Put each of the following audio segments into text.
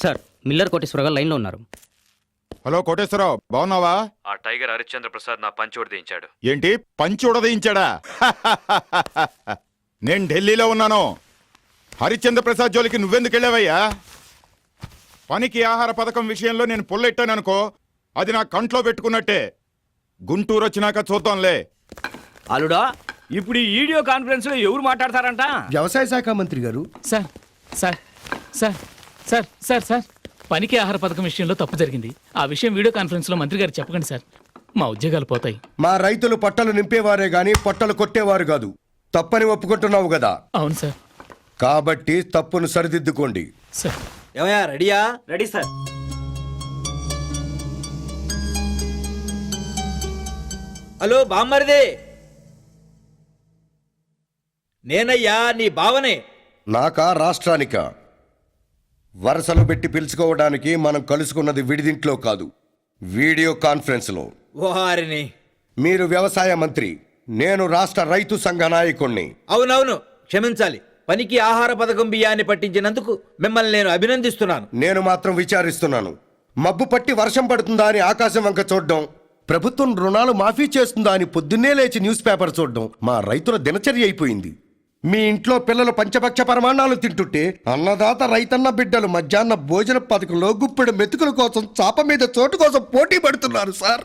Sir Miller Koteswararao లైన్లో ఉన్నారు. Hello Koteswararao, బాగున్నావా? ఆ టైగర్ హరిశ్చంద్ర ప్రసాద్ నా పంచి ఉడదీయించాడు. ఏంటి పంచి ఉడదీయించాడా? నేను ఢిల్లీలో ఉన్నాను. హరిశ్చంద్ర ప్రసాద్ జోలికి నువ్వెందుకు వెళ్ళావయ్యా? పనికి ఆహార పథకం విషయంలో నేను పుల్లెట్టాననుకో, అది నా కంట్లో పెట్టుకున్నట్టే. గుంటూరు వచ్చినాక చూద్దాంలే. అల్లుడా, ఇప్పుడు ఈ వీడియో కాన్ఫరెన్స్ లో ఎవరు మాట్లాడతారంట? వ్యవసాయ శాఖ మంత్రి గారు. Sir sir sir sir sir sir పనికి ఆహార పథకం విషయంలో తప్పు జరిగింది. ఆ విషయం వీడియో కాన్ఫరెన్స్ లో మంత్రి గారు చెప్పకండి సార్, మా ఉద్యోగాలు పోతాయి. మా రైతులు పట్టలు నింపేవారే గాని పొట్టలు కొట్టేవారు కాదు. తప్పని ఒప్పుకుంటున్నావు కదా? అవును సార్. కాబట్టి తప్పును సరిదిద్దుకోండి. సార్ ఏమయ్యా, రెడీయా? Ready sir. హలో బామ్మరిదే, నేనయ్యా నీ బావనే. నాకా రాష్ట్రానిక? వరసలు పెట్టి పిలుచుకోవడానికి మనం కలుసుకున్నది విడిదింట్లో కాదు, వీడియో కాన్ఫరెన్స్ లో. ఓహారిని. మీరు వ్యవసాయ మంత్రి, నేను రాష్ట్ర రైతు సంఘ నాయకుణ్ణి. అవునవును, క్షమించాలి. పనికి ఆహార పథకం బియ్యాన్ని పట్టించినందుకు మిమ్మల్ని నేను అభినందిస్తున్నాను. నేను మాత్రం విచారిస్తున్నాను. మబ్బు పట్టి వర్షం పడుతుందా అని ఆకాశం వంక చూడడం, ప్రభుత్వం రుణాలు మాఫీ చేస్తుందా అని పొద్దున్నే లేచి న్యూస్ పేపర్ చూడడం మా రైతుల దినచర్య అయిపోయింది. మీ ఇంట్లో పిల్లలు పంచపక్ష పరమాణాలు తింటుంటే అన్నదాత రైతన్న బిడ్డలు మధ్యాహ్న భోజన పథకంలో గుప్పెడు మెతుకుల కోసం చాప మీద చోటు కోసం పోటీ పడుతున్నారు సార్.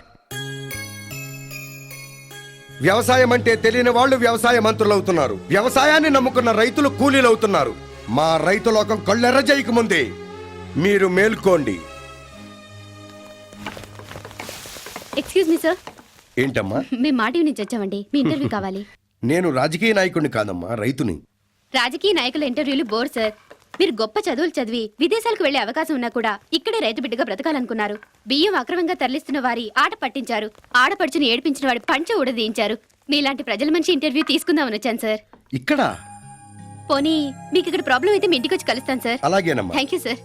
వ్యవసాయం అంటే తెలియని వాళ్ళు వ్యవసాయ మంత్రులు అవుతున్నారు. వ్యవసాయాన్ని నమ్ముకున్న రైతులు కూలీలు అవుతున్నారు. మా రైతు లోకం కళ్ళెర్ర చేయక ముందే మీరు మేల్కోండి. Excuse me sir. ఏంటమ్మా? మేము మా టీవీ నుంచి వచ్చామండి, మీ ఇంటర్వ్యూ కావాలి. నేను రాజకీయ నాయకుడిని కాదమ్మా, రైతుని. రాజకీయ నాయకుల ఇంటర్వ్యూలు బోర్ సార్. మీరు గొప్ప చదువులు చదివి విదేశాలకు వెళ్లే అవకాశం ఉన్నా కూడా ఇక్కడే రైతు బిడ్డగా బ్రతకాలనుకున్నారు. బియ్యం అక్రమంగా తరలిస్తున్న వారి ఆట పట్టించారు. ఆడపడుచుని ఏడిపించిన వాడి పంచ ఊడదీయించారు. మీలాంటి ప్రజల మంచి ఇంటర్వ్యూ తీసుకుందామని వచ్చాను సార్. ఇక్కడ పోనీ మీకు ఇక్కడ ప్రాబ్లం అయితే మీ ఇంటికి వచ్చి కలుస్తాను సార్. అలాగేనమ్మా. Thank you sir.